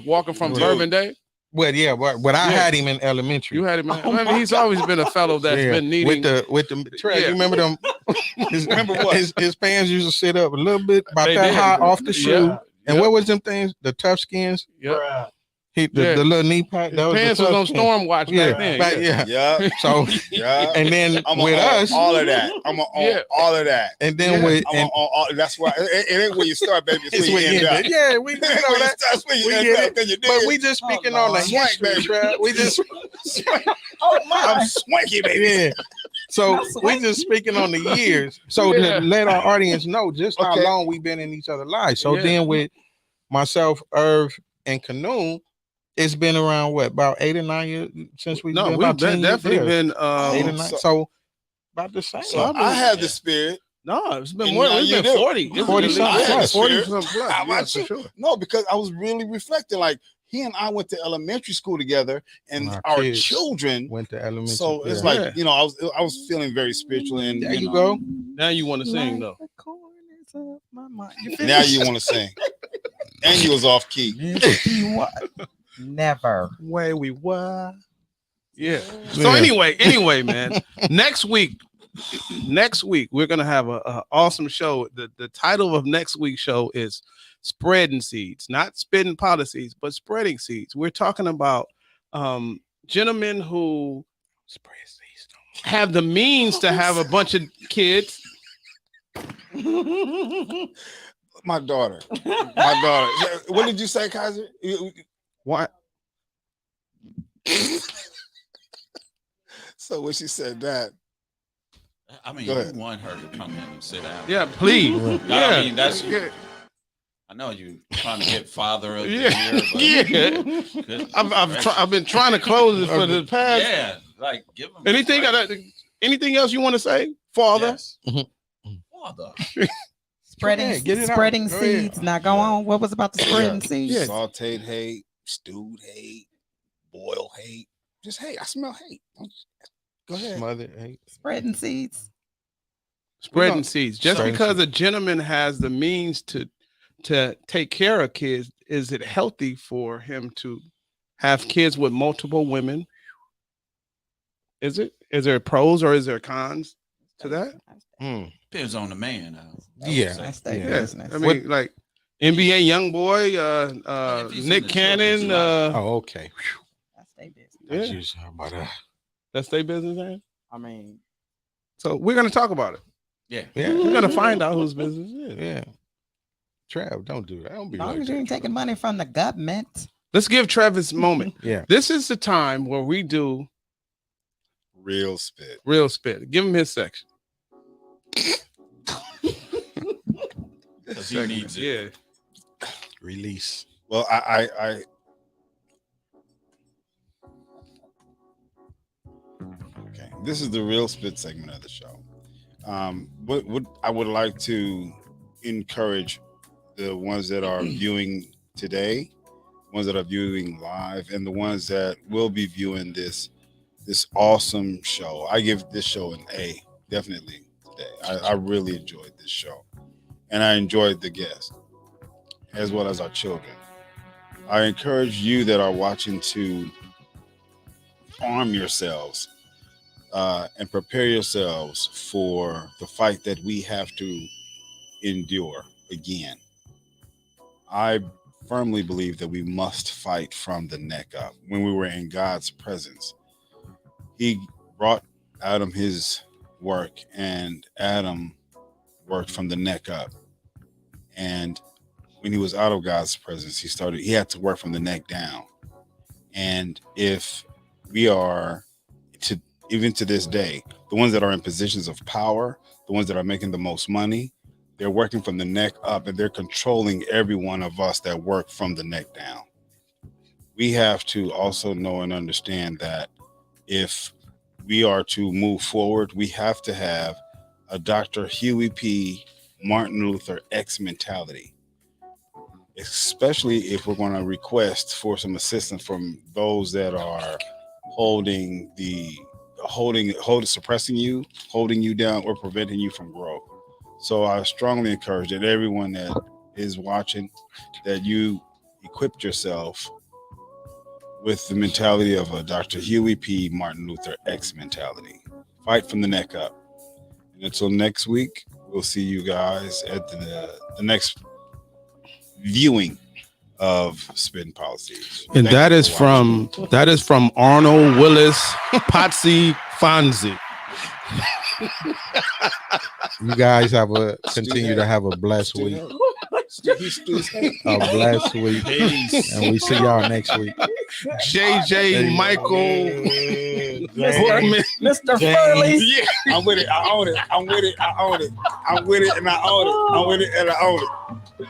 walking from Dude. Bourbon Day. Well, yeah, but I Yeah. had him in elementary. You had him. I mean, he's always been a fellow that's Yeah, been needing. with the Trev. Yeah. You remember them? Remember what? His pants used to sit up a little bit about They that did. high off the shoe. Yeah. And Yep. what was them things? The tough skins. Yep. The little knee pad. His That was the pants was tough on skin. storm watch Yeah, back then. back- yeah. yeah. Yeah, So yeah. and then I'm with on us, all of that. I'm on Yeah. all of that. and then Yeah. with I'm and on all. That's why it ain't where you start, baby. It's it's where you what end you up. did. Yeah, we It know ain't where you that. start, it's where you We end get up. it. Then you But dig we it. just speaking Oh, on the Lord. history, Swank, Trev. We just Oh I'm my! swanky, baby. yeah. So That's we sweet. just speaking on the years. So Yeah. to let our audience know just how Okay. long we've been in each other's lives. So Yeah. then with myself, Irv, and Canoe, it's been around what about 8 or 9 years since we've No, been we've about 10 been years? definitely Yeah. been. 8 or 9. So- So about the same. So I have the spirit. No, it's been And more. now It's you been do. 40. It's 40 been something at least plus. 40 something plus. How Yeah, about for you? sure. No, because I was really reflecting. Like he and I went to elementary school together, and Our our kids children. Went to elementary. So it's yeah. like I was feeling very spiritual, and There you know, go. Now you want to sing though. The corners of my mind. You Now finished? you want to sing, and you was off key. You what? Never. Way we were. Yeah. So Yeah. anyway, man. next week we're gonna have a awesome show. The title of next week's show is Spreading Seeds, not Spittn Pollaseedz, but spreading seeds. We're talking about gentlemen who spread seeds, have the means to have a bunch of kids. My daughter. What did you say, Kaiser? What? So when she said that, I mean, Go you ahead. want her to come in and sit down. Yeah, please. I mean, that's. Yeah. I know you trying to get father of the Yeah. year, but Yeah. goodness I've gracious. been trying to close it for the past. Yeah, like give him Anything else you want to say, Father? Yes. Mm-hmm. Father. Spreading, get it out. spreading Go ahead. seeds. Now go on. What was about the spreading seeds? Yeah. Sauteed hate, stewed hate, boiled hate. Just hate. I smell hate. Go ahead. Smothered hate. Spreading seeds. Spreading seeds. Just Spreading because a gentleman has the means to take care of kids, is it healthy for him to have kids with multiple women? Is it? Is there pros or is there cons to that? Depends on the man. I would Yeah. say. That's their Yeah. business. I mean, like NBA young boy, if he's in Nick the Cannon. children's life. Oh, okay. That's their business. Yeah. Jeez, how about that? That's their business, man. I mean, So we're gonna talk about it. Yeah. Yeah. We're gonna find out whose business it is. Yeah. Trav, don't do that. Don't be as long like as you that, ain't taking Trav. money from the government. Let's give Travis a moment. Yeah. This is the time where we do Real spit. real spit. Give him his section. Because he needs it. Yeah. Release. Well, I okay. This is the real spit segment of the show. What I would like to encourage the ones that are viewing today, ones that are viewing live, and the ones that will be viewing this awesome show. I give this show an A, definitely today. I really enjoyed this show, and I enjoyed the guests as well as our children. I encourage you that are watching to arm yourselves and prepare yourselves for the fight that we have to endure again. I firmly believe that we must fight from the neck up. When we were in God's presence, he brought Adam his work, and Adam worked from the neck up. And when he was out of God's presence, he had to work from the neck down. And if we are even to this day, the ones that are in positions of power, the ones that are making the most money, they're working from the neck up, and they're controlling every one of us that work from the neck down. We have to also know and understand that if we are to move forward, we have to have a Dr. Huey P. Martin Luther X mentality, especially if we're going to request for some assistance from those that are suppressing you, holding you down, or preventing you from growth. So I strongly encourage that everyone that is watching, that you equip yourself with the mentality of a Dr. Huey P. Martin Luther X mentality. Fight from the neck up. And until next week, we'll see you guys at the next viewing of Spittn Pollaseedz. And that is from Arnold Willis Potsy Fonzie. You guys continue to have a blessed week. A blessed week. And we see y'all next week. JJ Michael Bookman. Mr. Furley. Yeah. I'm with it. I own it. I'm with it. I own it. I'm with it and I own it. I'm with it and I own it.